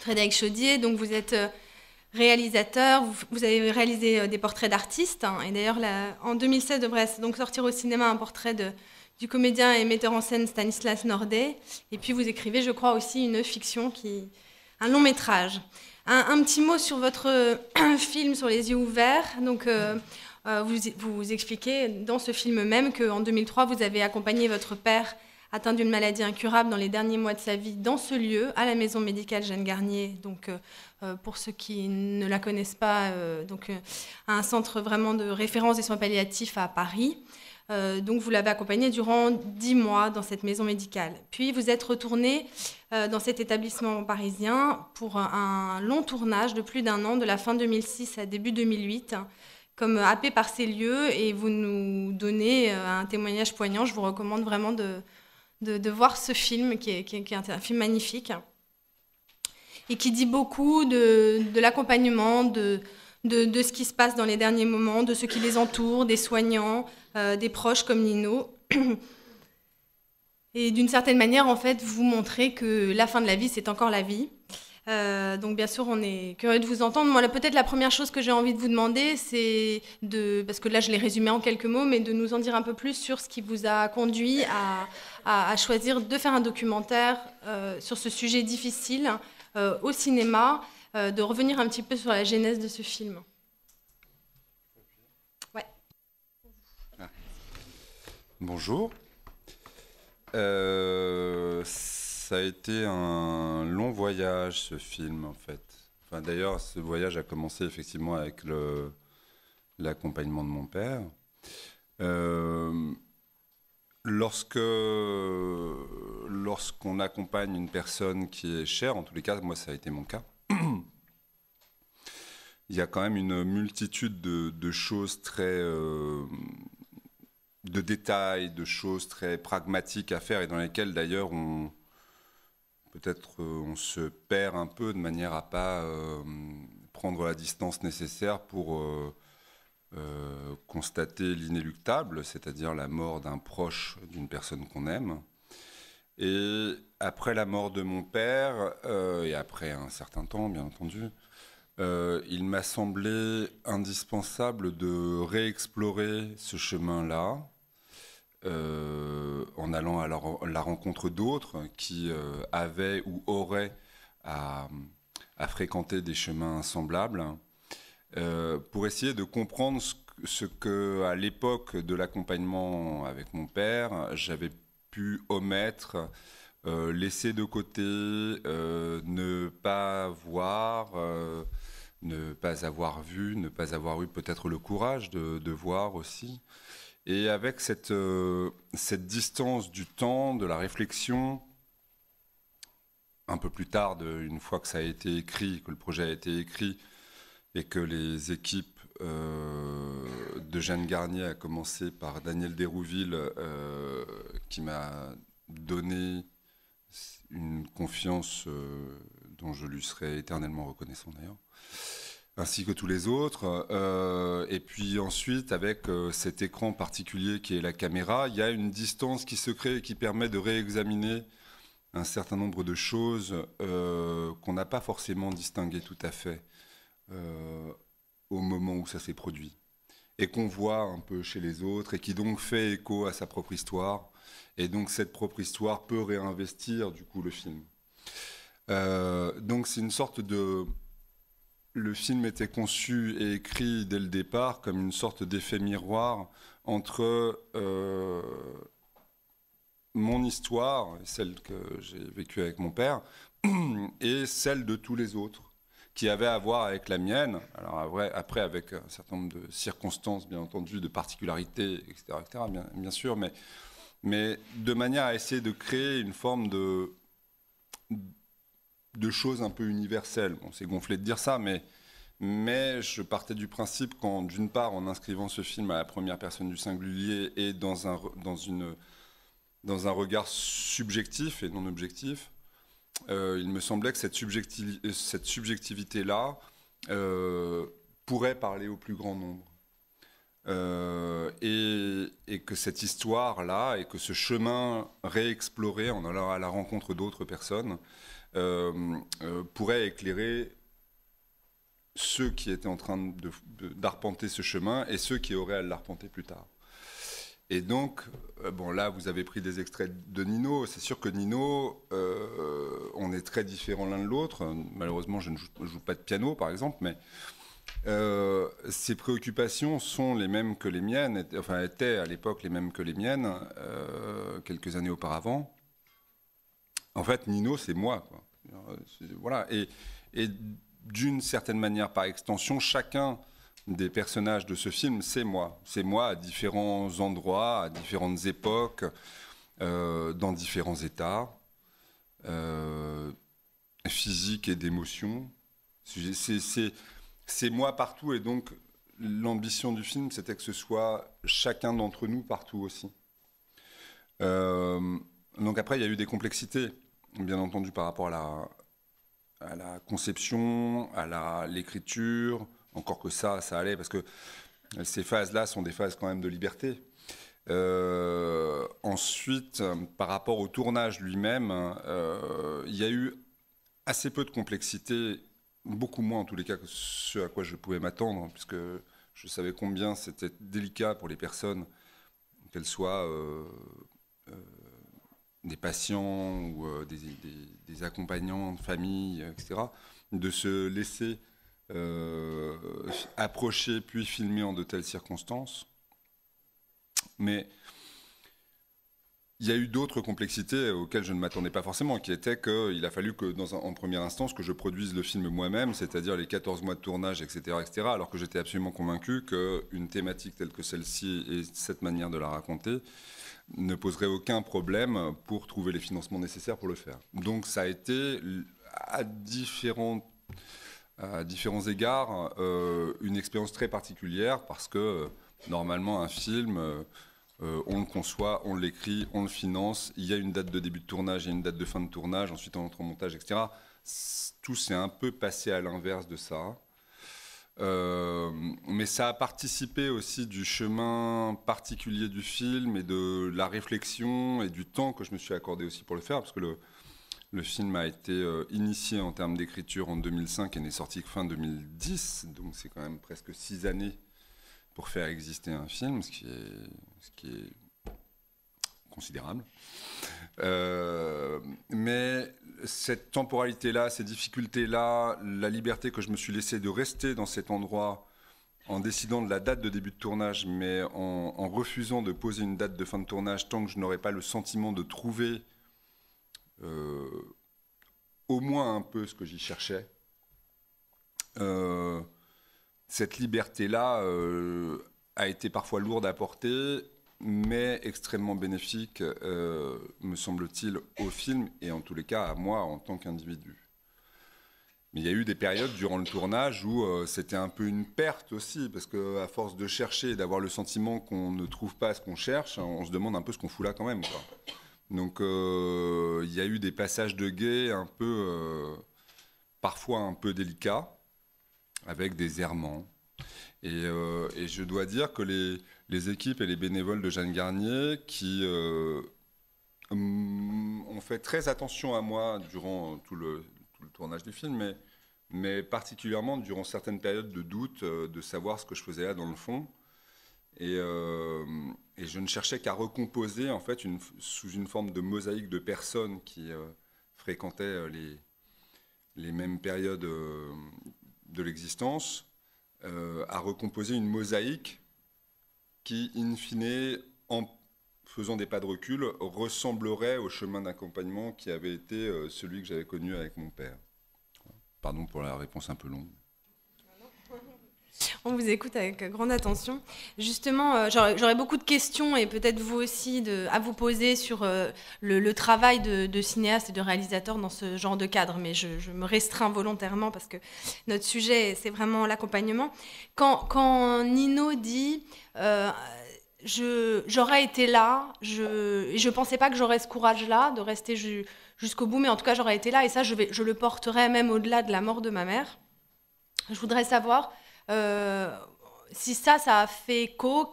Frédéric Chaudier. Donc vous êtes réalisateur, vous avez réalisé des portraits d'artistes. Et d'ailleurs, en 2016 devrait donc sortir au cinéma un portrait du comédien et metteur en scène Stanislas Nordet. Et puis vous écrivez, je crois, aussi une fiction, un long métrage. Un petit mot sur votre film Sur les yeux ouverts. Donc, vous expliquez dans ce film même qu'en 2003, vous avez accompagné votre père atteint d'une maladie incurable dans les derniers mois de sa vie dans ce lieu, à la maison médicale Jeanne Garnier. Donc, pour ceux qui ne la connaissent pas, un centre vraiment de référence des soins palliatifs à Paris. Donc vous l'avez accompagné durant 10 mois dans cette maison médicale. Puis vous êtes retourné dans cet établissement parisien pour un long tournage de plus d'1 an, de la fin 2006 à début 2008, comme happé par ces lieux, et vous nous donnez un témoignage poignant. Je vous recommande vraiment de voir ce film, qui est un film magnifique, et qui dit beaucoup de l'accompagnement, de ce qui se passe dans les derniers moments, de ceux qui les entourent, des soignants, des proches comme Nino. Et d'une certaine manière, en fait, vous montrez que la fin de la vie, c'est encore la vie. Donc bien sûr, on est curieux de vous entendre. Moi, peut-être la première chose que j'ai envie de vous demander, c'est parce que là, je l'ai résumé en quelques mots, mais de nous en dire un peu plus sur ce qui vous a conduit à choisir de faire un documentaire sur ce sujet difficile au cinéma, de revenir un petit peu sur la genèse de ce film. Ouais. Bonjour. Ça a été un long voyage, ce film, en fait. Enfin, d'ailleurs, ce voyage a commencé effectivement avec l'accompagnement de mon père. Lorsqu'on accompagne une personne qui est chère, en tous les cas, moi ça a été mon cas, il y a quand même une multitude de choses très... de détails, de choses très pragmatiques à faire et dans lesquelles d'ailleurs peut-être on se perd un peu de manière à pas prendre la distance nécessaire pour constater l'inéluctable, c'est-à-dire la mort d'un proche, d'une personne qu'on aime. Et après la mort de mon père, et après un certain temps bien entendu, il m'a semblé indispensable de réexplorer ce chemin-là, en allant à la rencontre d'autres qui avaient ou auraient à fréquenter des chemins semblables, pour essayer de comprendre ce que, à l'époque de l'accompagnement avec mon père, j'avais pu omettre, laisser de côté, ne pas voir, ne pas avoir vu, ne pas avoir eu peut-être le courage de voir aussi. Et avec cette distance du temps, de la réflexion, un peu plus tard, une fois que ça a été écrit, que le projet a été écrit, et que les équipes de Jeanne Garnier, à commencer par Daniel Dérouville, qui m'a donné une confiance dont je lui serai éternellement reconnaissant d'ailleurs, ainsi que tous les autres. Et puis ensuite, avec cet écran particulier qui est la caméra, il y a une distance qui se crée et qui permet de réexaminer un certain nombre de choses qu'on n'a pas forcément distinguées tout à fait au moment où ça s'est produit. Et qu'on voit un peu chez les autres et qui donc fait écho à sa propre histoire. Et donc cette propre histoire peut réinvestir du coup le film. Donc c'est une sorte de... Le film était conçu et écrit dès le départ comme une sorte d'effet miroir entre mon histoire, celle que j'ai vécue avec mon père, et celle de tous les autres, qui avaient à voir avec la mienne. Alors après avec un certain nombre de circonstances, bien entendu, de particularités, etc., bien sûr, mais de manière à essayer de créer une forme de choses un peu universelles. Bon, c'est gonflé de dire ça, mais je partais du principe d'une part, en inscrivant ce film à la première personne du singulier et dans un regard subjectif et non objectif, il me semblait que cette subjectivité-là pourrait parler au plus grand nombre. Et que cette histoire-là, et que ce chemin réexploré en allant à la rencontre d'autres personnes, pourrait éclairer ceux qui étaient en train d'arpenter ce chemin et ceux qui auraient à l'arpenter plus tard. Et donc, bon, là, vous avez pris des extraits de Nino. C'est sûr que Nino, on est très différents l'un de l'autre. Malheureusement, je ne joue pas de piano, par exemple, mais ses préoccupations sont les mêmes que les miennes, enfin, étaient à l'époque les mêmes que les miennes, quelques années auparavant. En fait, Nino, c'est moi, quoi. Voilà. Et d'une certaine manière, par extension, chacun des personnages de ce film, c'est moi. C'est moi à différents endroits, à différentes époques, dans différents états physiques et d'émotions. C'est moi partout, et donc l'ambition du film, c'était que ce soit chacun d'entre nous partout aussi. Donc après, il y a eu des complexités, bien entendu, par rapport à la conception, à l'écriture. Encore que ça allait, parce que ces phases-là sont des phases quand même de liberté. Ensuite, par rapport au tournage lui-même, il y a eu assez peu de complexité, beaucoup moins en tous les cas que ce à quoi je pouvais m'attendre, puisque je savais combien c'était délicat pour les personnes, qu'elles soient des patients ou des accompagnants de famille, etc., de se laisser approcher puis filmer en de telles circonstances. Mais il y a eu d'autres complexités auxquelles je ne m'attendais pas forcément, qui étaient qu'il a fallu que, en première instance, que je produise le film moi-même, c'est-à-dire les 14 mois de tournage, etc., etc., alors que j'étais absolument convaincu qu'une thématique telle que celle-ci et cette manière de la raconter ne poserait aucun problème pour trouver les financements nécessaires pour le faire. Donc ça a été à différents égards une expérience très particulière, parce que normalement un film, on le conçoit, on l'écrit, on le finance, il y a une date de début de tournage, il y a une date de fin de tournage, ensuite on entre en montage, etc. Tout s'est un peu passé à l'inverse de ça. Mais ça a participé aussi du chemin particulier du film et de la réflexion et du temps que je me suis accordé aussi pour le faire, parce que le film a été initié en termes d'écriture en 2005 et n'est sorti que fin 2010, donc c'est quand même presque 6 années pour faire exister un film, ce qui est considérable. Mais cette temporalité-là, ces difficultés-là, la liberté que je me suis laissée de rester dans cet endroit en décidant de la date de début de tournage, mais en refusant de poser une date de fin de tournage tant que je n'aurais pas le sentiment de trouver au moins un peu ce que j'y cherchais. Cette liberté-là a été parfois lourde à porter, mais extrêmement bénéfique, me semble-t-il, au film, et en tous les cas à moi en tant qu'individu. Mais il y a eu des périodes durant le tournage où c'était un peu une perte aussi, parce qu'à force de chercher et d'avoir le sentiment qu'on ne trouve pas ce qu'on cherche, on se demande un peu ce qu'on fout là quand même, quoi. Donc il y a eu des passages de guet un peu, parfois un peu délicats, avec des errements. Et je dois dire que les équipes et les bénévoles de Jeanne Garnier, qui ont fait très attention à moi durant tout le tournage du film, mais particulièrement durant certaines périodes de doute, de savoir ce que je faisais là dans le fond. Et je ne cherchais qu'à recomposer, en fait, sous une forme de mosaïque de personnes qui fréquentaient les mêmes périodes de l'existence, à recomposer une mosaïque qui, in fine, en faisant des pas de recul, ressemblerait au chemin d'accompagnement qui avait été celui que j'avais connu avec mon père. Pardon pour la réponse un peu longue. On vous écoute avec grande attention. Justement, j'aurais beaucoup de questions, et peut-être vous aussi, à vous poser sur le travail de cinéaste et de réalisateur dans ce genre de cadre, mais je me restreins volontairement parce que notre sujet, c'est vraiment l'accompagnement. Quand Nino dit j'aurais été là, je pensais pas que j'aurais ce courage-là de rester jusqu'au bout, mais en tout cas j'aurais été là, et ça je le porterai même au-delà de la mort de ma mère. Je voudrais savoir si ça a fait écho,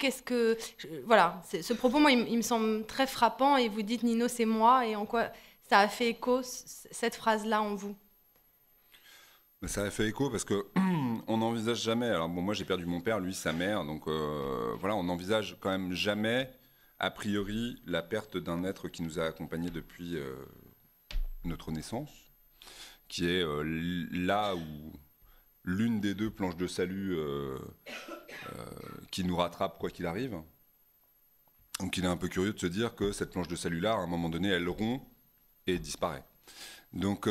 voilà, ce propos, moi, il me semble très frappant, et vous dites Nino, c'est moi, et en quoi ça a fait écho, cette phrase-là en vous? Ça a fait écho parce que on n'envisage jamais. Alors bon, moi j'ai perdu mon père, lui sa mère, donc voilà, on n'envisage quand même jamais, a priori, la perte d'un être qui nous a accompagnés depuis notre naissance, qui est là où l'une des deux planches de salut qui nous rattrape quoi qu'il arrive. Donc il est un peu curieux de se dire que cette planche de salut-là, à un moment donné, elle rompt et disparaît. Donc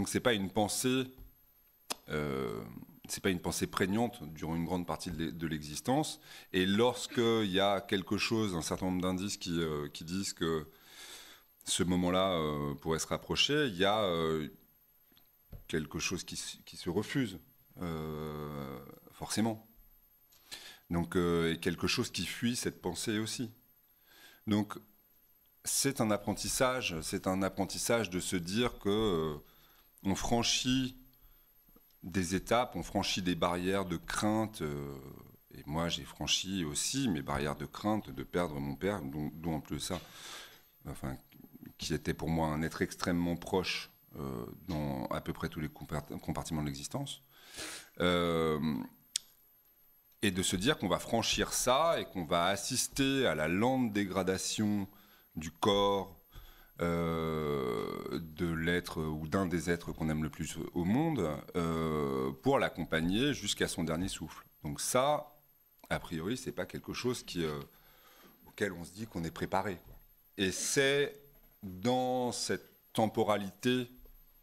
c'est pas une pensée, c'est pas une pensée prégnante durant une grande partie de l'existence. Et lorsqu'il y a quelque chose, un certain nombre d'indices qui disent que ce moment-là pourrait se rapprocher, il y a quelque chose qui se refuse, forcément. Donc, et quelque chose qui fuit cette pensée aussi. Donc, c'est un apprentissage de se dire que on franchit des étapes, on franchit des barrières de crainte. Et moi, j'ai franchi aussi mes barrières de crainte de perdre mon père, dont en plus ça, enfin, qui était pour moi un être extrêmement proche dans à peu près tous les compartiments de l'existence. Et de se dire qu'on va franchir ça et qu'on va assister à la lente dégradation du corps, de l'être ou d'un des êtres qu'on aime le plus au monde, pour l'accompagner jusqu'à son dernier souffle. Donc ça, a priori, c'est pas quelque chose auquel on se dit qu'on est préparé, quoi. Et c'est dans cette temporalité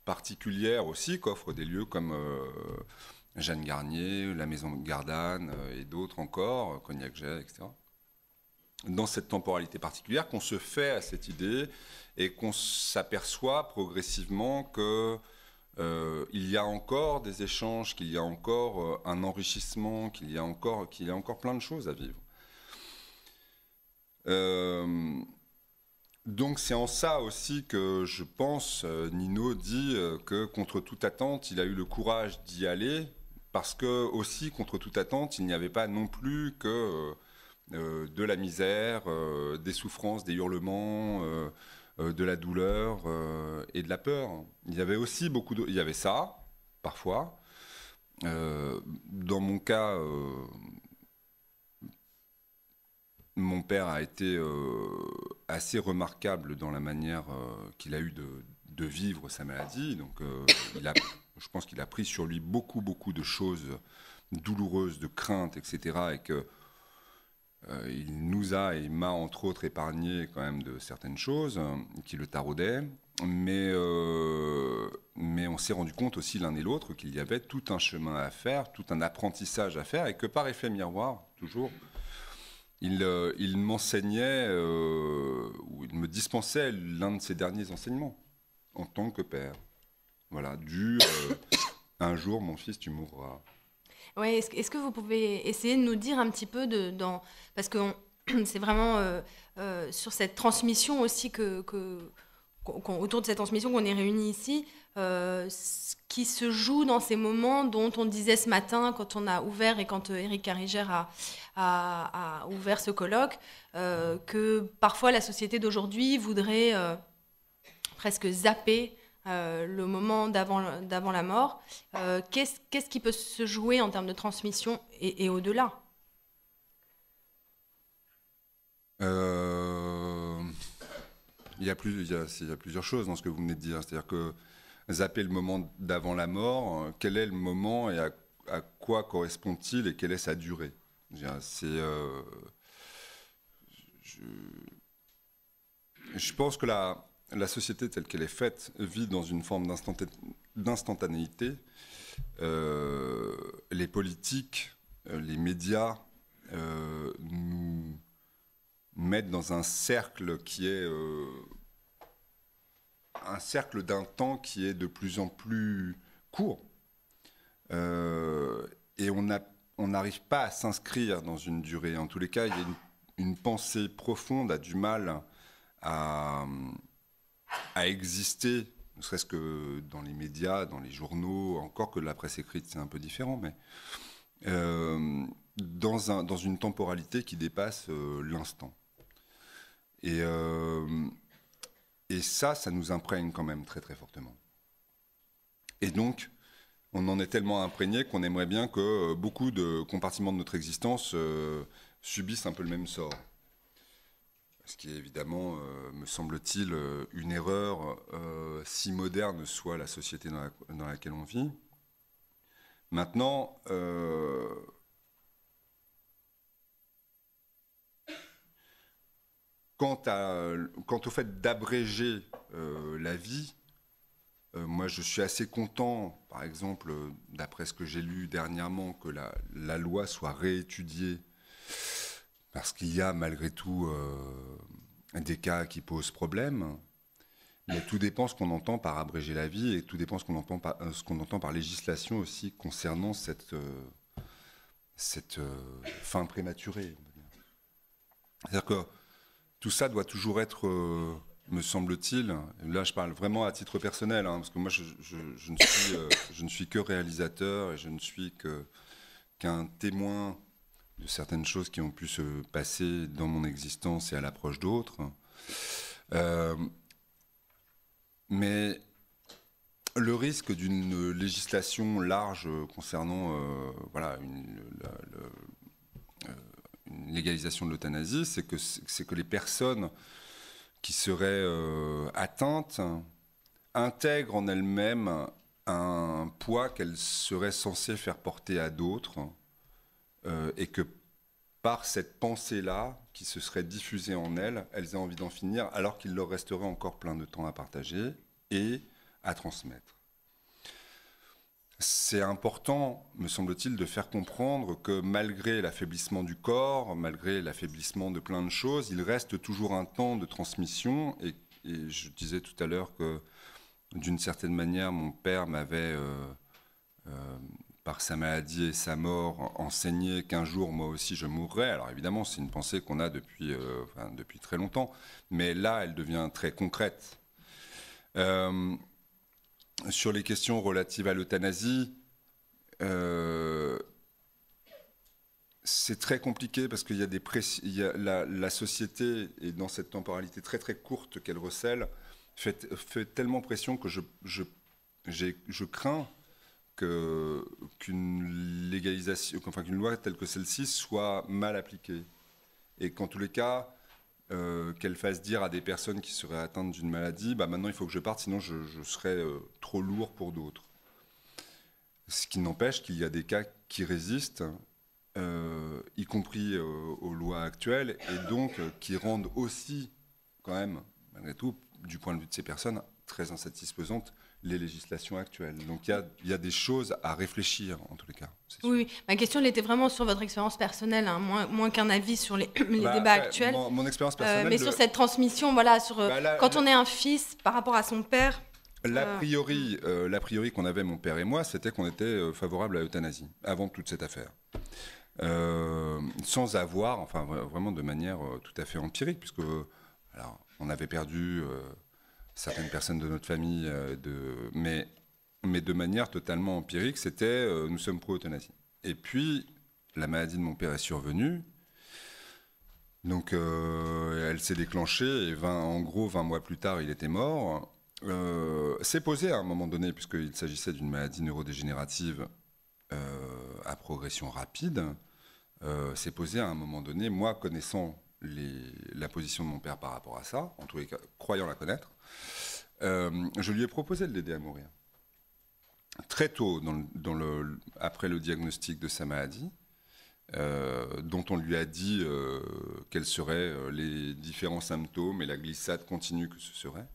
particulière aussi qu'offrent des lieux comme Jeanne Garnier, la Maison Gardanne et d'autres encore, Cognac-Jet, etc. Dans cette temporalité particulière qu'on se fait à cette idée et qu'on s'aperçoit progressivement que il y a encore des échanges, qu'il y a encore un enrichissement, qu'il y a encore plein de choses à vivre. Donc c'est en ça aussi que je pense, Nino dit que contre toute attente, il a eu le courage d'y aller, parce que aussi contre toute attente, il n'y avait pas non plus que de la misère, des souffrances, des hurlements, de la douleur et de la peur. Il y avait aussi il y avait ça, parfois. Dans mon cas, mon père a été assez remarquable dans la manière qu'il a eu de vivre sa maladie. Donc, je pense qu'il a pris sur lui beaucoup, beaucoup de choses douloureuses, de craintes, etc. Et que il nous a et m'a entre autres épargné quand même de certaines choses qui le taraudaient. Mais on s'est rendu compte aussi l'un et l'autre qu'il y avait tout un chemin à faire, tout un apprentissage à faire, et que par effet miroir, toujours, il m'enseignait, ou il me dispensait l'un de ses derniers enseignements en tant que père. Voilà, un jour, mon fils, tu mourras. Ouais, est-ce que vous pouvez essayer de nous dire un petit peu parce que c'est vraiment sur cette transmission aussi autour de cette transmission qu'on est réunis ici, ce qui se joue dans ces moments dont on disait ce matin quand on a ouvert et quand Éric Carriger a ouvert ce colloque, que parfois la société d'aujourd'hui voudrait presque zapper le moment d'avant la mort. Qu'est-ce qui peut se jouer en termes de transmission et au-delà? Il y a plusieurs choses dans ce que vous venez de dire. C'est-à-dire que zapper le moment d'avant la mort, quel est le moment et à quoi correspond-il et quelle est sa durée? Je pense que la société telle qu'elle est faite vit dans une forme d'instantanéité. Les politiques, les médias nous mettent dans un cercle qui est un cercle d'un temps qui est de plus en plus court. Et on n'arrive pas à s'inscrire dans une durée. En tous les cas, il y a une pensée profonde a du mal à exister, ne serait-ce que dans les médias, dans les journaux, encore que la presse écrite, c'est un peu différent, mais dans une temporalité qui dépasse l'instant. Et Et ça nous imprègne quand même très très fortement. Et donc, on en est tellement imprégné qu'on aimerait bien que beaucoup de compartiments de notre existence subissent un peu le même sort. Ce qui est évidemment, me semble-t-il, une erreur, si moderne soit la société dans laquelle on vit. Maintenant, quant au fait d'abréger la vie, moi je suis assez content, par exemple, d'après ce que j'ai lu dernièrement, que la loi soit réétudiée, parce qu'il y a malgré tout des cas qui posent problème. Mais tout dépend ce qu'on entend par abréger la vie, et tout dépend ce qu'on entend par législation aussi concernant cette fin prématurée. C'est-à-dire que tout ça doit toujours être, me semble-t-il, là je parle vraiment à titre personnel, hein, parce que moi je ne suis que réalisateur et je ne suis qu'un témoin de certaines choses qui ont pu se passer dans mon existence et à l'approche d'autres. Mais le risque d'une législation large concernant voilà, une légalisation de l'euthanasie, c'est que les personnes qui seraient atteintes intègrent en elles-mêmes un poids qu'elles seraient censées faire porter à d'autres, et que par cette pensée-là qui se serait diffusée en elles, elles aient envie d'en finir, alors qu'il leur resterait encore plein de temps à partager et à transmettre. C'est important, me semble-t-il, de faire comprendre que malgré l'affaiblissement du corps, malgré l'affaiblissement de plein de choses, il reste toujours un temps de transmission. Et je disais tout à l'heure que, d'une certaine manière, mon père m'avait, par sa maladie et sa mort, enseigné qu'un jour, moi aussi, je mourrais. Alors évidemment, c'est une pensée qu'on a depuis très longtemps, mais là, elle devient très concrète. Sur les questions relatives à l'euthanasie, c'est très compliqué parce qu'il y a la société, et dans cette temporalité très très courte qu'elle recèle, fait tellement pression que je crains qu'une légalisation, enfin qu'une loi telle que celle-ci soit mal appliquée. Et qu'en tous les cas, qu'elle fasse dire à des personnes qui seraient atteintes d'une maladie, bah maintenant il faut que je parte, sinon je serais trop lourd pour d'autres. Ce qui n'empêche qu'il y a des cas qui résistent, y compris aux lois actuelles, et donc qui rendent aussi, quand même, malgré tout, du point de vue de ces personnes, très insatisfaisantes les législations actuelles. Donc il y a des choses à réfléchir, en tous les cas. Oui, ma question elle était vraiment sur votre expérience personnelle, hein, moins qu'un avis sur les débats actuels. Mon expérience personnelle... mais sur cette transmission, voilà, sur quand on est un fils par rapport à son père... L'a priori qu'on avait, mon père et moi, c'était qu'on était favorable à l'euthanasie, avant toute cette affaire. Sans avoir, enfin vraiment de manière tout à fait empirique, puisque alors, on avait perdu... certaines personnes de notre famille, mais de manière totalement empirique, c'était nous sommes pro-euthanasie. Et puis, la maladie de mon père est survenue, donc elle s'est déclenchée, et en gros, 20 mois plus tard, il était mort. C'est posé à un moment donné, puisqu'il s'agissait d'une maladie neurodégénérative à progression rapide, c'est posé à un moment donné, moi connaissant la position de mon père par rapport à ça, en tous les cas, croyant la connaître, je lui ai proposé de l'aider à mourir. Très tôt, après le diagnostic de sa maladie, dont on lui a dit quels seraient les différents symptômes et la glissade continue que ce serait.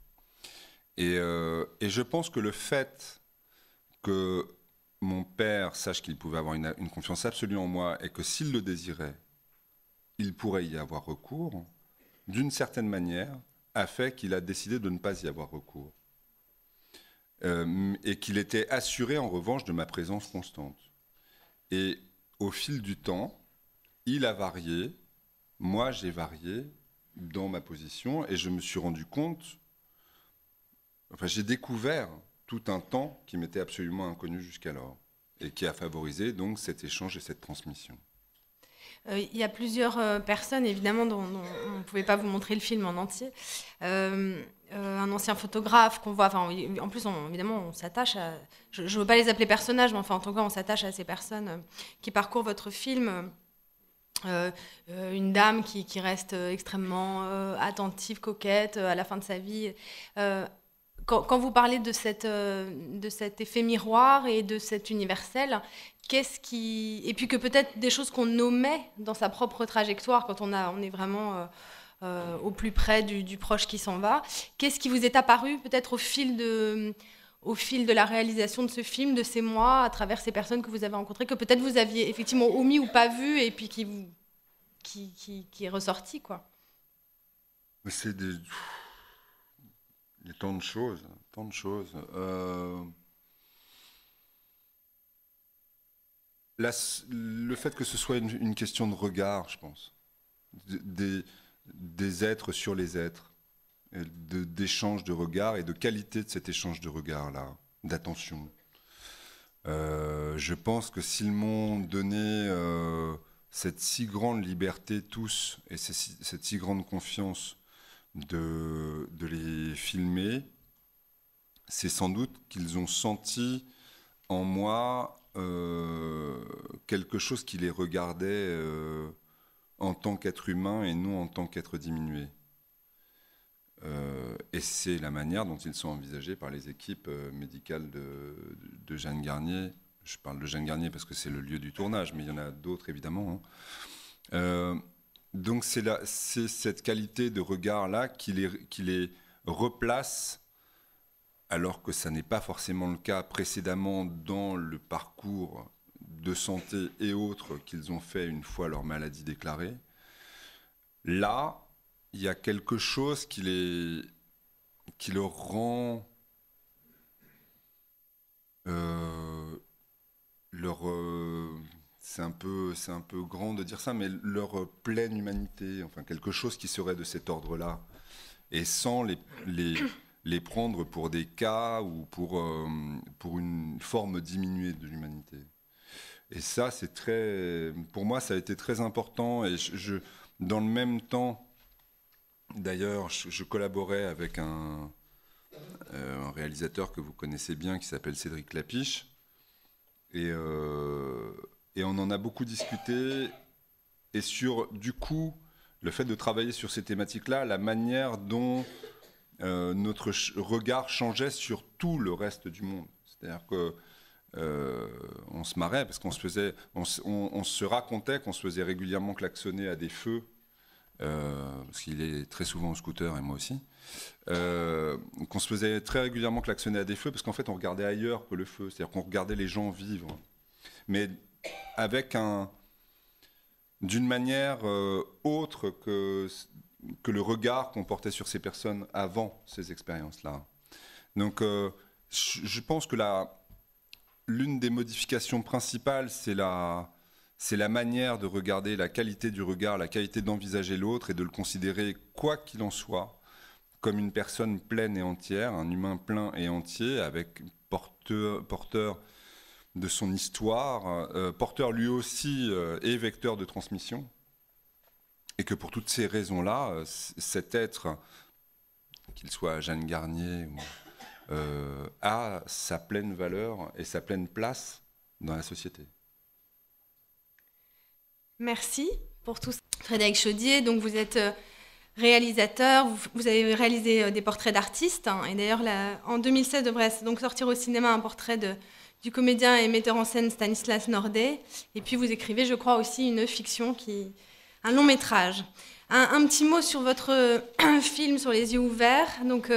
Et je pense que le fait que mon père sache qu'il pouvait avoir une confiance absolue en moi et que s'il le désirait, il pourrait y avoir recours, d'une certaine manière, a fait qu'il a décidé de ne pas y avoir recours. Et qu'il était assuré, en revanche, de ma présence constante. Et au fil du temps, il a varié, moi j'ai varié dans ma position, et je me suis rendu compte, enfin j'ai découvert tout un temps qui m'était absolument inconnu jusqu'alors, et qui a favorisé donc cet échange et cette transmission. Il y a plusieurs personnes, évidemment, dont on ne pouvait pas vous montrer le film en entier. un ancien photographe qu'on voit. Enfin, en plus, évidemment, on s'attache à. Je ne veux pas les appeler personnages, mais enfin, en tout cas, on s'attache à ces personnes qui parcourent votre film. Une dame qui reste extrêmement attentive, coquette à la fin de sa vie. Quand vous parlez de cet effet miroir et de cet universel, et puis que peut-être des choses qu'on omet dans sa propre trajectoire quand on est vraiment au plus près du proche qui s'en va, qu'est-ce qui vous est apparu peut-être au fil de la réalisation de ce film, de ces mois, à travers ces personnes que vous avez rencontrées, que peut-être vous aviez effectivement omis ou pas vu, et puis qui est ressorti, quoi. C'est des... Il y a tant de choses, tant de choses. Le fait que ce soit une question de regard, je pense, des êtres sur les êtres, d'échange de regards et de qualité de cet échange de regards-là, d'attention. Je pense que s'ils m'ont donné cette si grande liberté tous et cette si grande confiance de les filmer, c'est sans doute qu'ils ont senti en moi quelque chose qui les regardait en tant qu'être humain et non en tant qu'être diminué. Et c'est la manière dont ils sont envisagés par les équipes médicales de Jeanne Garnier. Je parle de Jeanne Garnier parce que c'est le lieu du tournage, mais il y en a d'autres évidemment. Donc c'est cette qualité de regard-là qui les replace, alors que ça n'est pas forcément le cas précédemment dans le parcours de santé et autres qu'ils ont fait une fois leur maladie déclarée. Là, il y a quelque chose qui leur rend c'est un peu grand de dire ça, mais leur pleine humanité, enfin quelque chose qui serait de cet ordre-là, et sans les prendre pour des cas ou pour une forme diminuée de l'humanité. Et ça, pour moi, ça a été très important. Et dans le même temps, d'ailleurs, je collaborais avec un réalisateur que vous connaissez bien qui s'appelle Cédric Lapiche. Et on en a beaucoup discuté. Et sur, du coup, le fait de travailler sur ces thématiques-là, la manière dont notre regard changeait sur tout le reste du monde. C'est-à-dire que on se marrait parce qu'on se racontait qu'on se faisait régulièrement klaxonner à des feux, parce qu'il est très souvent au scooter et moi aussi, qu'on se faisait très régulièrement klaxonner à des feux parce qu'en fait on regardait ailleurs que le feu, c'est-à-dire qu'on regardait les gens vivre, mais avec d'une manière autre que le regard qu'on portait sur ces personnes avant ces expériences-là. Donc je pense que l'une des modifications principales, c'est la manière de regarder, la qualité du regard, la qualité d'envisager l'autre et de le considérer, quoi qu'il en soit, comme une personne pleine et entière, un humain plein et entier, avec porteur de son histoire, porteur lui aussi et vecteur de transmission. Et que pour toutes ces raisons-là, cet être, qu'il soit Jeanne Garnier a sa pleine valeur et sa pleine place dans la société. Merci pour tout ça. Frédéric Chaudier, donc vous êtes réalisateur, vous avez réalisé des portraits d'artistes, hein, et d'ailleurs en 2016 devrait donc sortir au cinéma un portrait du comédien et metteur en scène Stanislas Nordet, et puis vous écrivez, je crois, aussi une fiction, un long métrage. Un petit mot sur votre film Sur les yeux ouverts. Donc,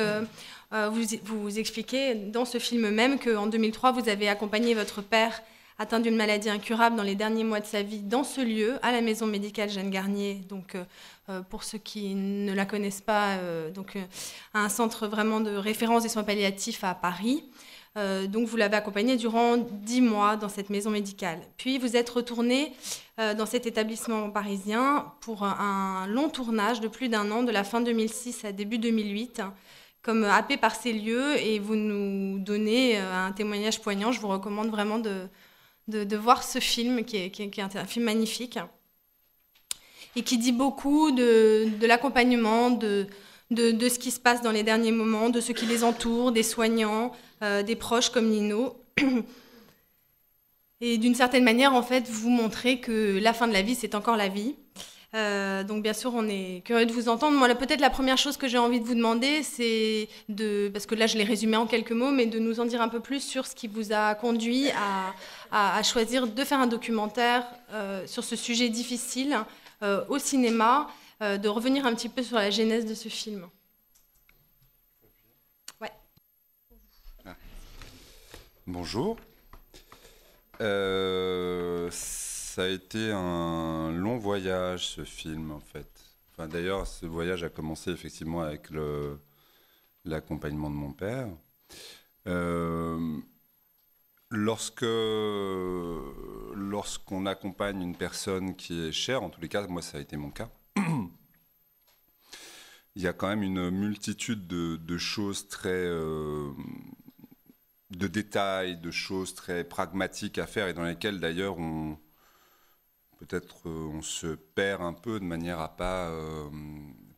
vous expliquez dans ce film même qu'en 2003, vous avez accompagné votre père atteint d'une maladie incurable dans les derniers mois de sa vie dans ce lieu, à la maison médicale Jeanne Garnier. Donc, pour ceux qui ne la connaissent pas, un centre vraiment de référence des soins palliatifs à Paris. Donc vous l'avez accompagné durant 10 mois dans cette maison médicale. Puis vous êtes retourné dans cet établissement parisien pour un long tournage de plus d'1 an, de la fin 2006 à début 2008, comme happé par ces lieux, et vous nous donnez un témoignage poignant. Je vous recommande vraiment de voir ce film, qui est un film magnifique, et qui dit beaucoup de l'accompagnement, de de ce qui se passe dans les derniers moments, de ceux qui les entourent, des soignants, des proches comme Nino. Et d'une certaine manière, en fait, vous montrez que la fin de la vie, c'est encore la vie. Donc bien sûr, on est curieux de vous entendre. Moi, peut-être la première chose que j'ai envie de vous demander, c'est parce que là, je l'ai résumé en quelques mots, mais de nous en dire un peu plus sur ce qui vous a conduit à choisir de faire un documentaire sur ce sujet difficile au cinéma, de revenir un petit peu sur la genèse de ce film. Ouais. Bonjour. Ça a été un long voyage, ce film, en fait. Enfin, d'ailleurs, ce voyage a commencé effectivement avec l'accompagnement de mon père. Lorsqu'on accompagne une personne qui est chère, en tous les cas, moi, ça a été mon cas, il y a quand même une multitude de choses très... de détails, de choses très pragmatiques à faire et dans lesquelles d'ailleurs peut-être on se perd un peu de manière à pas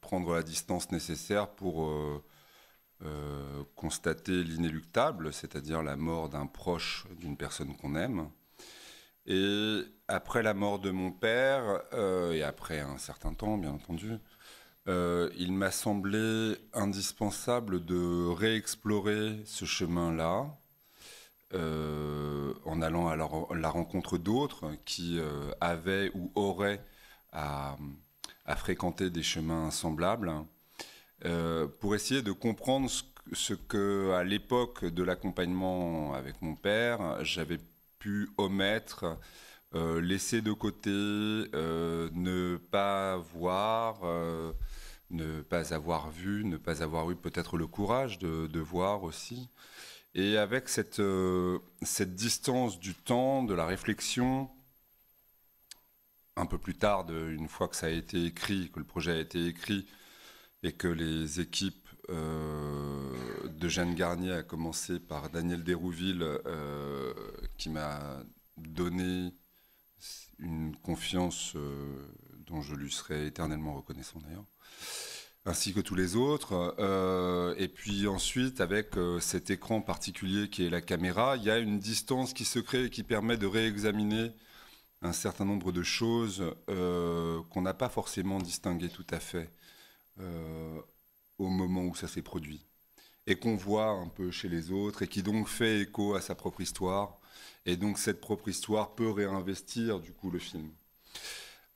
prendre la distance nécessaire pour constater l'inéluctable, c'est-à-dire la mort d'un proche d'une personne qu'on aime. Et après la mort de mon père, et après un certain temps bien entendu, il m'a semblé indispensable de réexplorer ce chemin-là, en allant à la rencontre d'autres qui avaient ou auraient à fréquenter des chemins semblables, pour essayer de comprendre ce que, à l'époque de l'accompagnement avec mon père, j'avais pu omettre, laisser de côté, ne pas voir, ne pas avoir vu, ne pas avoir eu peut-être le courage de voir aussi. Et avec cette distance du temps, de la réflexion, un peu plus tard, une fois que ça a été écrit, que le projet a été écrit, et que les équipes de Jeanne Garnier, à commencer par Daniel Dérouville, qui m'a donné une confiance dont je lui serai éternellement reconnaissant d'ailleurs, ainsi que tous les autres. Et puis ensuite, avec cet écran particulier qui est la caméra, il y a une distance qui se crée et qui permet de réexaminer un certain nombre de choses qu'on n'a pas forcément distinguées tout à fait au moment où ça s'est produit. Et qu'on voit un peu chez les autres et qui donc fait écho à sa propre histoire. Et donc cette propre histoire peut réinvestir du coup le film.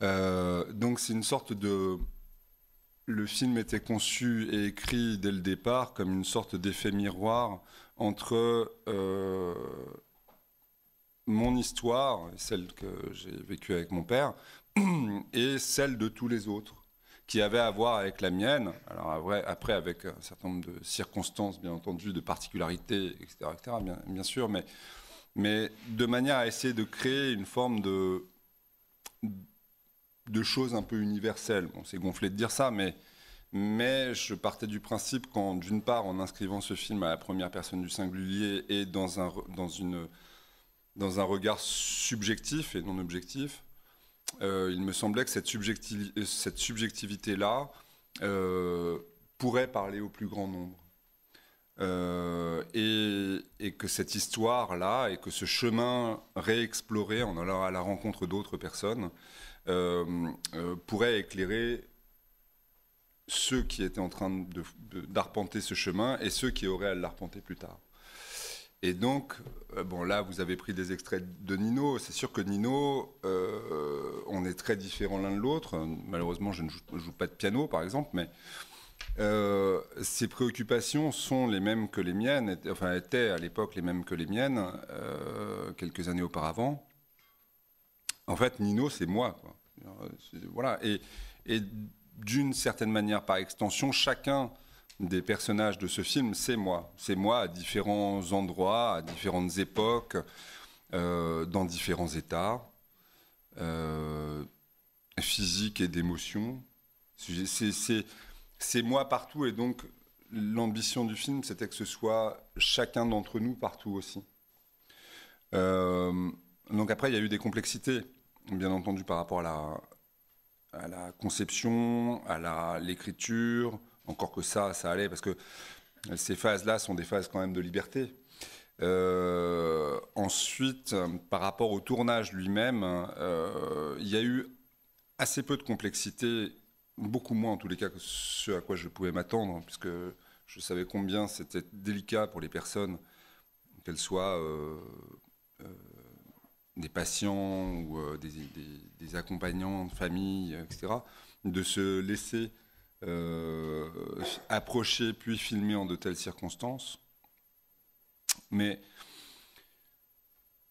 Donc c'est une sorte de... Le film était conçu et écrit dès le départ comme une sorte d'effet miroir entre mon histoire, celle que j'ai vécue avec mon père, et celle de tous les autres, qui avaient à voir avec la mienne. Alors après avec un certain nombre de circonstances, bien entendu, de particularités, etc., bien sûr, mais de manière à essayer de créer une forme de choses un peu universelles. Bon, c'est gonflé de dire ça, mais je partais du principe d'une part, en inscrivant ce film à la première personne du singulier et dans un regard subjectif et non objectif, il me semblait que cette subjectivité-là pourrait parler au plus grand nombre. Et que cette histoire-là et que ce chemin réexploré en allant à la rencontre d'autres personnes pourrait éclairer ceux qui étaient en train d'arpenter ce chemin et ceux qui auraient à l'arpenter plus tard. Et donc, bon là, vous avez pris des extraits de Nino. C'est sûr que Nino, on est très différents l'un de l'autre. Malheureusement, je ne joue pas de piano, par exemple, mais ses préoccupations sont les mêmes que les miennes, enfin étaient à l'époque les mêmes que les miennes, quelques années auparavant. En fait, Nino, c'est moi, quoi. Voilà. Et d'une certaine manière, par extension, chacun des personnages de ce film, c'est moi. C'est moi à différents endroits, à différentes époques, dans différents états physiques et d'émotions. C'est moi partout, et donc l'ambition du film, c'était que ce soit chacun d'entre nous partout aussi. Donc après, il y a eu des complexités, bien entendu, par rapport à la conception, à l'écriture, encore que ça allait, parce que ces phases-là sont des phases quand même de liberté. Ensuite, par rapport au tournage lui-même, il y a eu assez peu de complexité, beaucoup moins en tous les cas que ce à quoi je pouvais m'attendre, puisque je savais combien c'était délicat pour les personnes, qu'elles soient des patients ou des accompagnants de famille, etc., de se laisser approcher puis filmer en de telles circonstances. Mais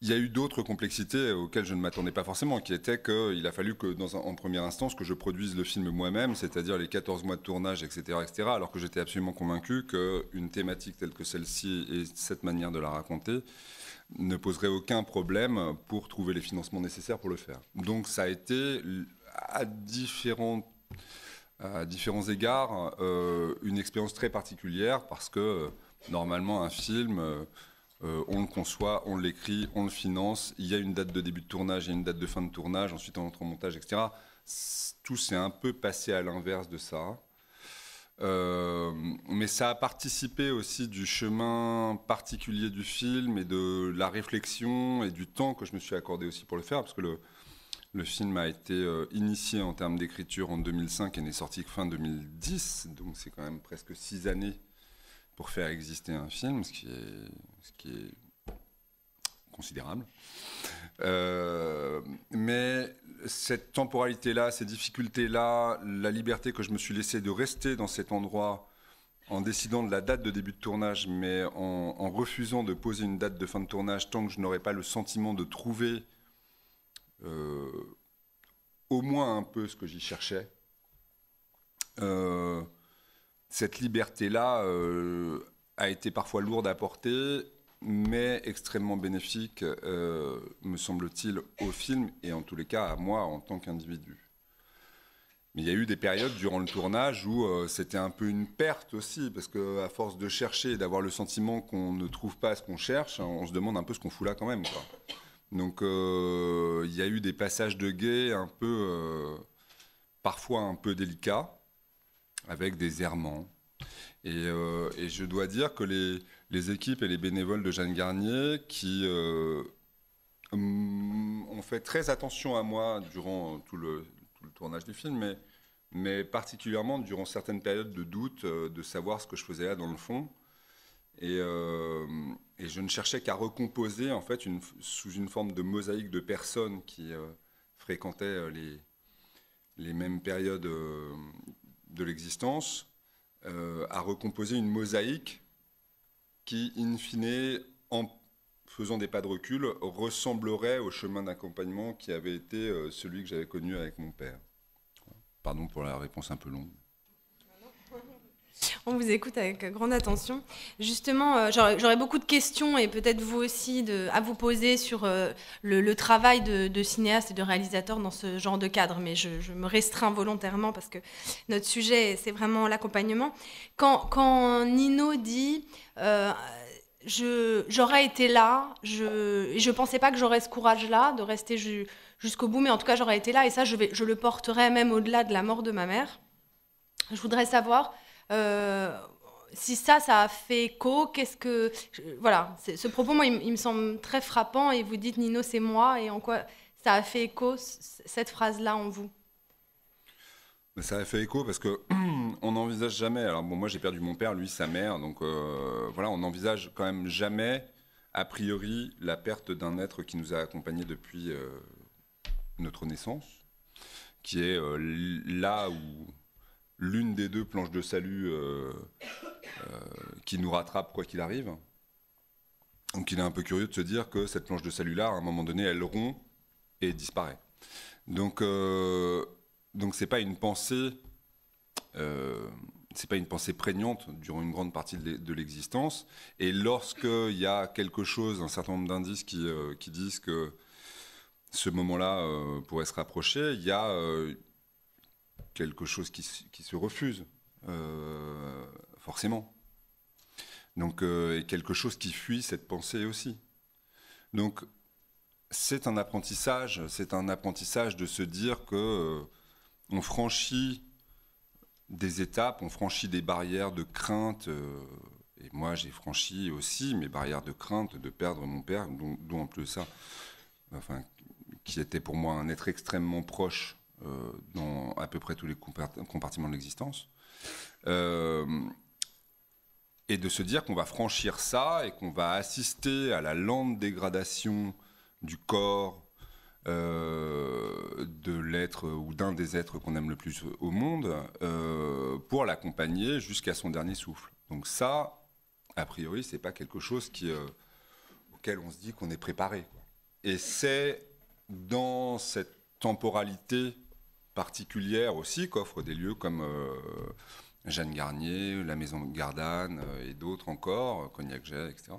il y a eu d'autres complexités auxquelles je ne m'attendais pas forcément, qui étaient qu'il a fallu que, en première instance, que je produise le film moi-même, c'est-à-dire les 14 mois de tournage, etc., etc., alors que j'étais absolument convaincu qu'une thématique telle que celle-ci et cette manière de la raconter ne poserait aucun problème pour trouver les financements nécessaires pour le faire. Donc ça a été, à différents égards, une expérience très particulière, parce que normalement un film... on le conçoit, on l'écrit, on le finance. Il y a une date de début de tournage, il y a une date de fin de tournage, ensuite on entre en montage, etc. Tout s'est un peu passé à l'inverse de ça. Mais ça a participé aussi du chemin particulier du film et de la réflexion et du temps que je me suis accordé aussi pour le faire, parce que le film a été initié en termes d'écriture en 2005 et n'est sorti que fin 2010, donc c'est quand même presque 6 années pour faire exister un film, ce qui est considérable. Mais cette temporalité-là, ces difficultés-là, la liberté que je me suis laissée de rester dans cet endroit en décidant de la date de début de tournage, mais en refusant de poser une date de fin de tournage tant que je n'aurais pas le sentiment de trouver au moins un peu ce que j'y cherchais. Cette liberté-là a été parfois lourde à porter, mais extrêmement bénéfique, me semble-t-il, au film, et en tous les cas à moi en tant qu'individu. Mais il y a eu des périodes durant le tournage où c'était un peu une perte aussi, parce qu'à force de chercher et d'avoir le sentiment qu'on ne trouve pas ce qu'on cherche, on se demande un peu ce qu'on fout là quand même, quoi. Donc il y a eu des passages de guet un peu, parfois un peu délicats, avec des errements. Et je dois dire que les équipes et les bénévoles de Jeanne Garnier qui ont fait très attention à moi durant tout le tournage du film, mais particulièrement durant certaines périodes de doute, de savoir ce que je faisais là dans le fond. Et je ne cherchais qu'à recomposer en fait sous une forme de mosaïque de personnes qui fréquentaient les mêmes périodes de l'existence, à recomposer une mosaïque qui, in fine, en faisant des pas de recul, ressemblerait au chemin d'accompagnement qui avait été celui que j'avais connu avec mon père. Pardon pour la réponse un peu longue. On vous écoute avec grande attention. Justement, j'aurais beaucoup de questions et peut-être vous aussi à vous poser sur le travail de cinéaste et de réalisateur dans ce genre de cadre, mais je me restreins volontairement parce que notre sujet, c'est vraiment l'accompagnement. Quand Nino dit j'aurais été là, je pensais pas que j'aurais ce courage-là de rester jusqu'au bout, mais en tout cas j'aurais été là et ça je le porterais même au-delà de la mort de ma mère. Je voudrais savoir si ça a fait écho, voilà, ce propos, moi, il me semble très frappant, et vous dites, Nino, c'est moi, et en quoi ça a fait écho, cette phrase-là, en vous? Ça a fait écho parce que on n'envisage jamais, alors bon, moi j'ai perdu mon père, lui sa mère, donc voilà, on n'envisage quand même jamais, a priori, la perte d'un être qui nous a accompagnés depuis notre naissance, qui est là où l'une des deux planches de salut qui nous rattrape quoi qu'il arrive. Donc il est un peu curieux de se dire que cette planche de salut-là, à un moment donné, elle rompt et disparaît. Donc c'est pas une pensée, prégnante durant une grande partie de l'existence. Et lorsqu'il y a quelque chose, un certain nombre d'indices qui disent que ce moment-là pourrait se rapprocher, il y a quelque chose qui se refuse, forcément. Donc, et quelque chose qui fuit cette pensée aussi. Donc, c'est un apprentissage de se dire que on franchit des étapes, on franchit des barrières de crainte. Et moi, j'ai franchi aussi mes barrières de crainte de perdre mon père, dont en plus ça, enfin, qui était pour moi un être extrêmement proche dans à peu près tous les compartiments de l'existence. Et de se dire qu'on va franchir ça et qu'on va assister à la lente dégradation du corps, de l'être ou d'un des êtres qu'on aime le plus au monde, pour l'accompagner jusqu'à son dernier souffle. Donc ça, a priori, c'est pas quelque chose auquel on se dit qu'on est préparé, quoi. Et c'est dans cette temporalité particulière aussi qu'offrent des lieux comme Jeanne Garnier, la Maison Gardanne et d'autres encore, Cognac-Jet, etc.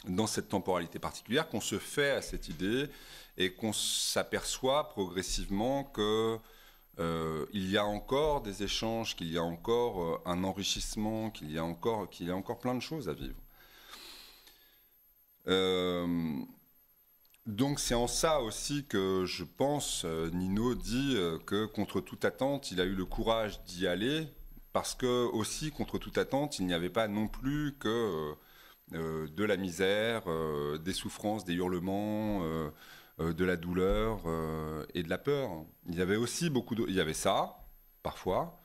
Dans cette temporalité particulière qu'on se fait à cette idée et qu'on s'aperçoit progressivement que il y a encore des échanges, qu'il y a encore un enrichissement, qu'il y a encore plein de choses à vivre. Donc c'est en ça aussi que je pense, Nino dit que contre toute attente, il a eu le courage d'y aller, parce que aussi contre toute attente, il n'y avait pas non plus que de la misère, des souffrances, des hurlements, de la douleur et de la peur. Il y avait aussi il y avait ça, parfois.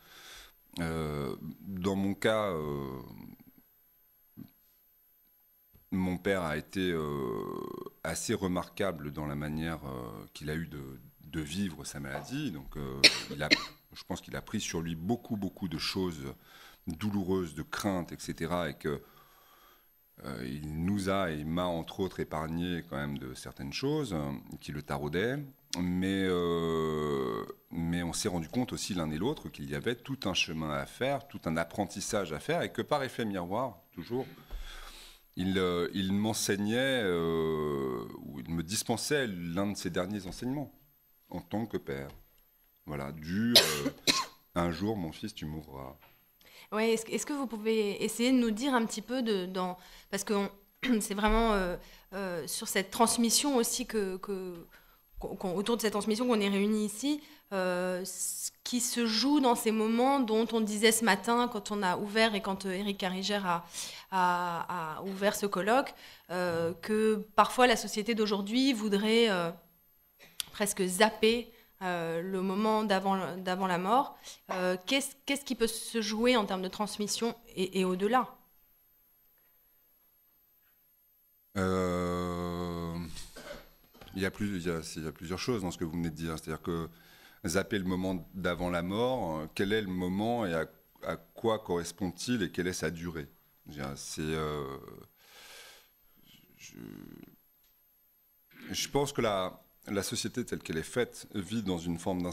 Dans mon cas, mon père a été assez remarquable dans la manière qu'il a eu de vivre sa maladie. Donc, je pense qu'il a pris sur lui beaucoup, beaucoup de choses douloureuses, de craintes, etc. Et que il nous a et m'a entre autres épargné quand même de certaines choses qui le taraudaient. Mais on s'est rendu compte aussi l'un et l'autre qu'il y avait tout un chemin à faire, tout un apprentissage à faire, et que par effet miroir, toujours, il m'enseignait, ou il me dispensait l'un de ses derniers enseignements en tant que père. Voilà, un jour, mon fils, tu mourras. Ouais, est-ce que vous pouvez essayer de nous dire un petit peu parce que c'est vraiment sur cette transmission aussi autour de cette transmission qu'on est réunis ici, ce qui se joue dans ces moments dont on disait ce matin quand on a ouvert et quand Éric Carriger a ouvert ce colloque, que parfois la société d'aujourd'hui voudrait presque zapper le moment d'avant la mort. Qu'est-ce qui peut se jouer en termes de transmission et au-delà? Il y a plusieurs choses dans ce que vous venez de dire. C'est-à-dire que zapper le moment d'avant la mort, quel est le moment et à quoi correspond-il et quelle est sa durée? Je pense que la société telle qu'elle est faite vit dans une forme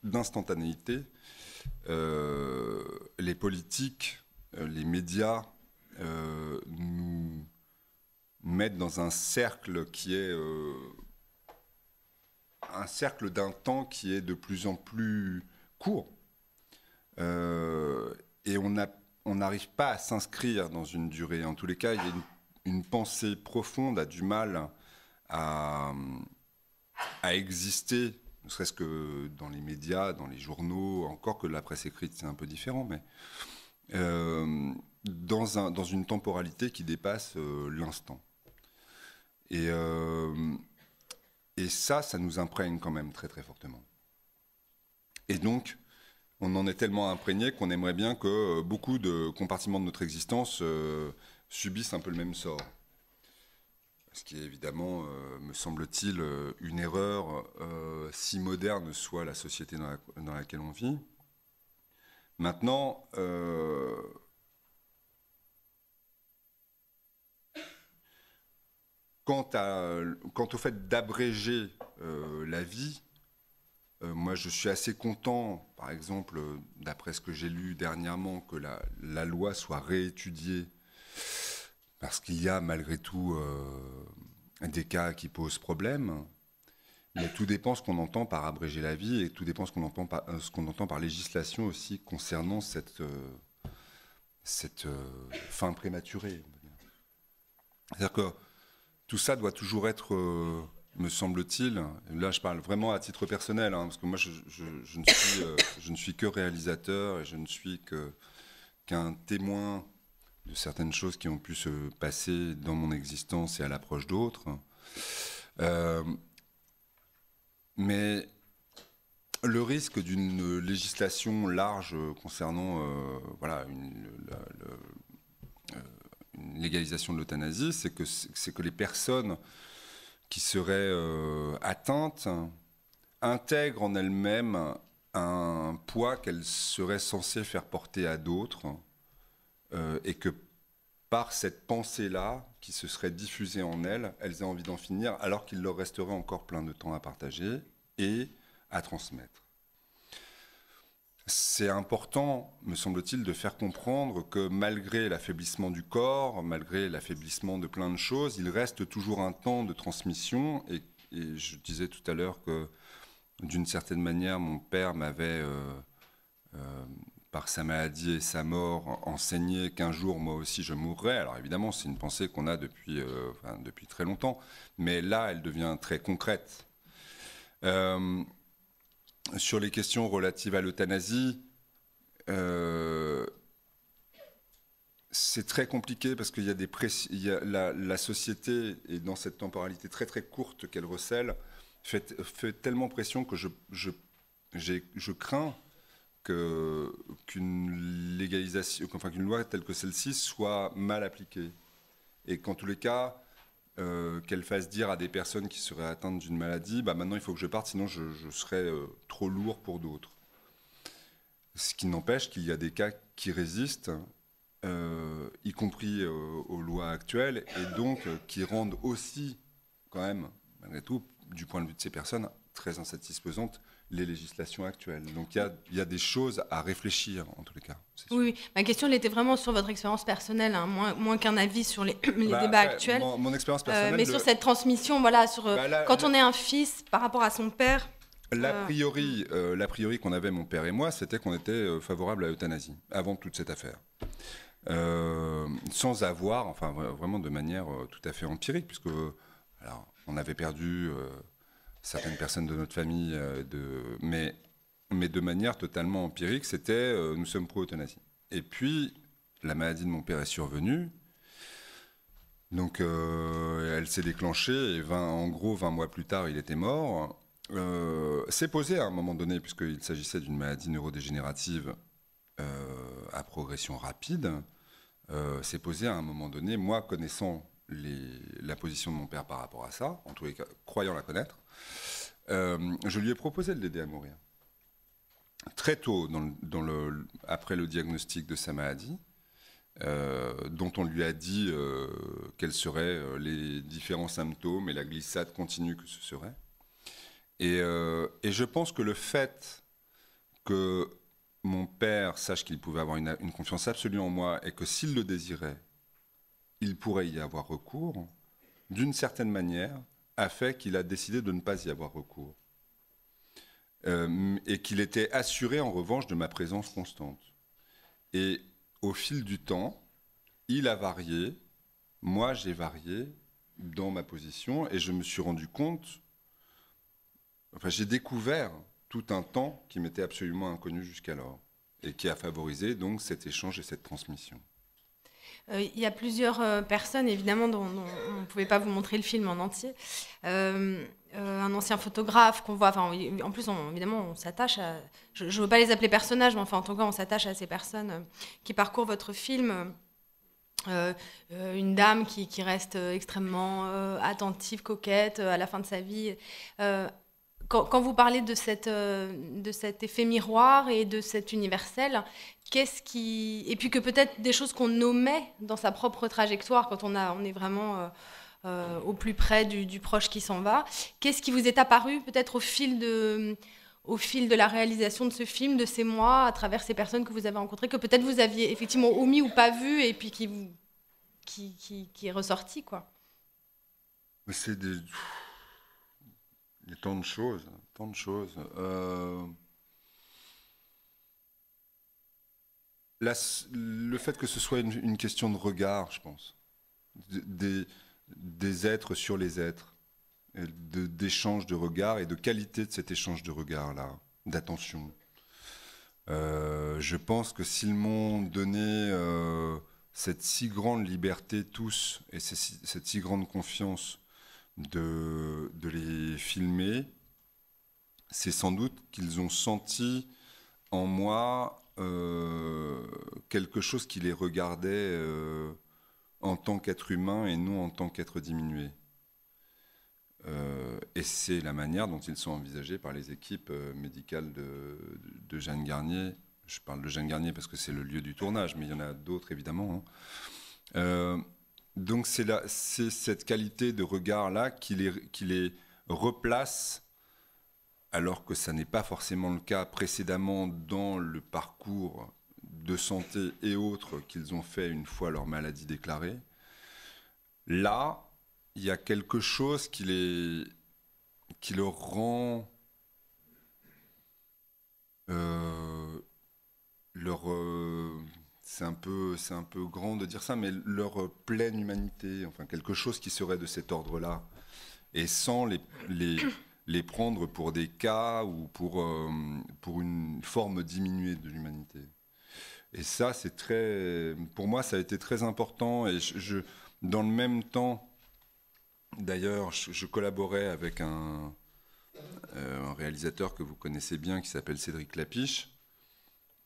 d'instantanéité. Les politiques, les médias nous mettent dans un cercle qui est un cercle d'un temps qui est de plus en plus court. Et on n'arrive pas à s'inscrire dans une durée. En tous les cas, il y a une pensée profonde, a du mal à exister, ne serait-ce que dans les médias, dans les journaux, encore que la presse écrite, c'est un peu différent, mais dans une temporalité qui dépasse l'instant. Et ça nous imprègne quand même très très fortement. Et donc, on en est tellement imprégné qu'on aimerait bien que beaucoup de compartiments de notre existence subissent un peu le même sort. Ce qui est évidemment, me semble-t-il, une erreur, si moderne soit la société dans laquelle on vit. Maintenant, quant au fait d'abréger la vie, moi je suis assez content, par exemple, d'après ce que j'ai lu dernièrement, que la loi soit réétudiée, parce qu'il y a malgré tout des cas qui posent problème, mais tout dépend ce qu'on entend par abréger la vie, et tout dépend ce qu'on entend par législation aussi concernant cette fin prématurée. C'est-à-dire que tout ça doit toujours être me semble-t-il, là je parle vraiment à titre personnel, hein, parce que moi je ne suis que réalisateur et je ne suis qu'un témoin de certaines choses qui ont pu se passer dans mon existence et à l'approche d'autres. Euh, mais le risque d'une législation large concernant voilà, une légalisation de l'euthanasie, c'est que les personnes qui seraient atteintes intègrent en elles-mêmes un poids qu'elles seraient censées faire porter à d'autres et que par cette pensée-là qui se serait diffusée en elles, elles aient envie d'en finir alors qu'il leur resterait encore plein de temps à partager et à transmettre. C'est important, me semble-t-il, de faire comprendre que malgré l'affaiblissement du corps, malgré l'affaiblissement de plein de choses, il reste toujours un temps de transmission. Et je disais tout à l'heure que, d'une certaine manière, mon père m'avait, par sa maladie et sa mort, enseigné qu'un jour, moi aussi, je mourrais. Alors évidemment, c'est une pensée qu'on a depuis très longtemps, mais là, elle devient très concrète. Sur les questions relatives à l'euthanasie, c'est très compliqué parce qu'il y a la société, et dans cette temporalité très très courte qu'elle recèle, fait tellement pression que je crains qu'une légalisation, enfin qu'une loi telle que celle-ci soit mal appliquée. Et qu'en tous les cas, qu'elle fasse dire à des personnes qui seraient atteintes d'une maladie, bah maintenant il faut que je parte, sinon je serais trop lourd pour d'autres. Ce qui n'empêche qu'il y a des cas qui résistent, y compris aux lois actuelles, et donc qui rendent aussi, quand même, malgré tout, du point de vue de ces personnes, très insatisfaisantes les législations actuelles. Donc il y a des choses à réfléchir, en tous les cas. Oui, ma question elle était vraiment sur votre expérience personnelle, hein, moins qu'un avis sur les débats actuels. Mon expérience personnelle... mais sur cette transmission, voilà, sur quand on est un fils par rapport à son père... L'a priori qu'on avait, mon père et moi, c'était qu'on était favorable à l'euthanasie, avant toute cette affaire. Sans avoir, enfin vraiment de manière tout à fait empirique, puisque alors, on avait perdu... certaines personnes de notre famille, mais de manière totalement empirique, c'était nous sommes pro-euthanasie. Et puis, la maladie de mon père est survenue, donc elle s'est déclenchée, et en gros, 20 mois plus tard, il était mort. C'est posé à un moment donné, puisqu'il s'agissait d'une maladie neurodégénérative à progression rapide, c'est posé à un moment donné, moi connaissant la position de mon père par rapport à ça, en tous les cas, croyant la connaître, je lui ai proposé de l'aider à mourir. Très tôt, après le diagnostic de sa maladie, dont on lui a dit quels seraient les différents symptômes et la glissade continue que ce serait. Et je pense que le fait que mon père sache qu'il pouvait avoir une confiance absolue en moi et que s'il le désirait, il pourrait y avoir recours, d'une certaine manière, a fait qu'il a décidé de ne pas y avoir recours. Et qu'il était assuré, en revanche, de ma présence constante. Et au fil du temps, il a varié, moi j'ai varié dans ma position, et je me suis rendu compte, enfin j'ai découvert tout un temps qui m'était absolument inconnu jusqu'alors, et qui a favorisé donc cet échange et cette transmission. Il y a plusieurs personnes, évidemment, dont on ne pouvait pas vous montrer le film en entier. Un ancien photographe qu'on voit, enfin, en plus, évidemment, on s'attache à... Je ne veux pas les appeler personnages, mais enfin, en tout cas, on s'attache à ces personnes qui parcourent votre film. Une dame qui reste extrêmement attentive, coquette à la fin de sa vie. Quand vous parlez de cet effet miroir et de cet universel, et puis que peut-être des choses qu'on omet dans sa propre trajectoire quand on est vraiment au plus près du proche qui s'en va, qu'est-ce qui vous est apparu peut-être au fil de la réalisation de ce film, de ces mois, à travers ces personnes que vous avez rencontrées, que peut-être vous aviez effectivement omis ou pas vu, et puis qui est ressorti, quoi. C'est des tant de choses, tant de choses. Le fait que ce soit une question de regard, je pense, des êtres sur les êtres, d'échange de regards et de qualité de cet échange de regards-là, d'attention. Je pense que s'ils m'ont donné cette si grande liberté tous et cette si grande confiance de les filmer, c'est sans doute qu'ils ont senti en moi quelque chose qui les regardait en tant qu'être humain et non en tant qu'être diminué. Et c'est la manière dont ils sont envisagés par les équipes médicales de Jeanne Garnier. Je parle de Jeanne Garnier parce que c'est le lieu du tournage, mais il y en a d'autres évidemment. Donc c'est cette qualité de regard-là qui les replace, alors que ça n'est pas forcément le cas précédemment dans le parcours de santé et autres qu'ils ont fait une fois leur maladie déclarée. Là, il y a quelque chose qui leur rend c'est un peu grand de dire ça, mais leur pleine humanité, enfin quelque chose qui serait de cet ordre-là, et sans les prendre pour des cas ou pour une forme diminuée de l'humanité. Et ça, pour moi, ça a été très important. Et dans le même temps, d'ailleurs, je collaborais avec un réalisateur que vous connaissez bien qui s'appelle Cédric Lapiche.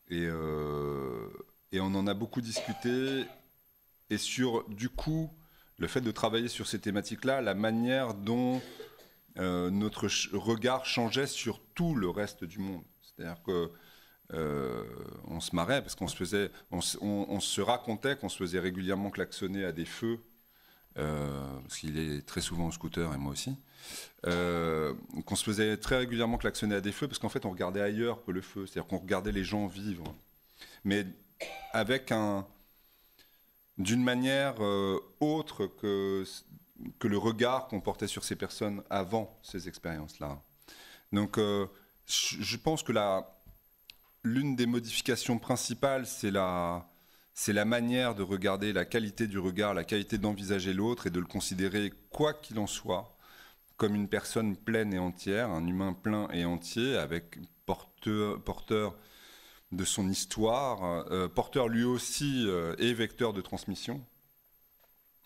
Et on en a beaucoup discuté. Et sur, du coup, le fait de travailler sur ces thématiques-là, la manière dont notre regard changeait sur tout le reste du monde. C'est-à-dire que on se marrait parce qu'on se racontait qu'on se faisait régulièrement klaxonner à des feux, parce qu'il est très souvent au scooter et moi aussi, qu'on se faisait très régulièrement klaxonner à des feux parce qu'en fait on regardait ailleurs que le feu, c'est-à-dire qu'on regardait les gens vivre, mais avec d'une manière autre que le regard qu'on portait sur ces personnes avant ces expériences-là. Donc je pense que l'une des modifications principales, c'est la manière de regarder, la qualité du regard, la qualité d'envisager l'autre et de le considérer, quoi qu'il en soit, comme une personne pleine et entière, un humain plein et entier, avec porteur de son histoire, porteur lui aussi et vecteur de transmission.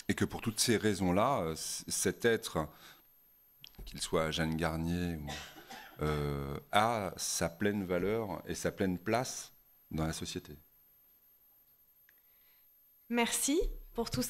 Et que pour toutes ces raisons-là, cet être, qu'il soit Jeanne Garnier ou a sa pleine valeur et sa pleine place dans la société. Merci pour tout ça.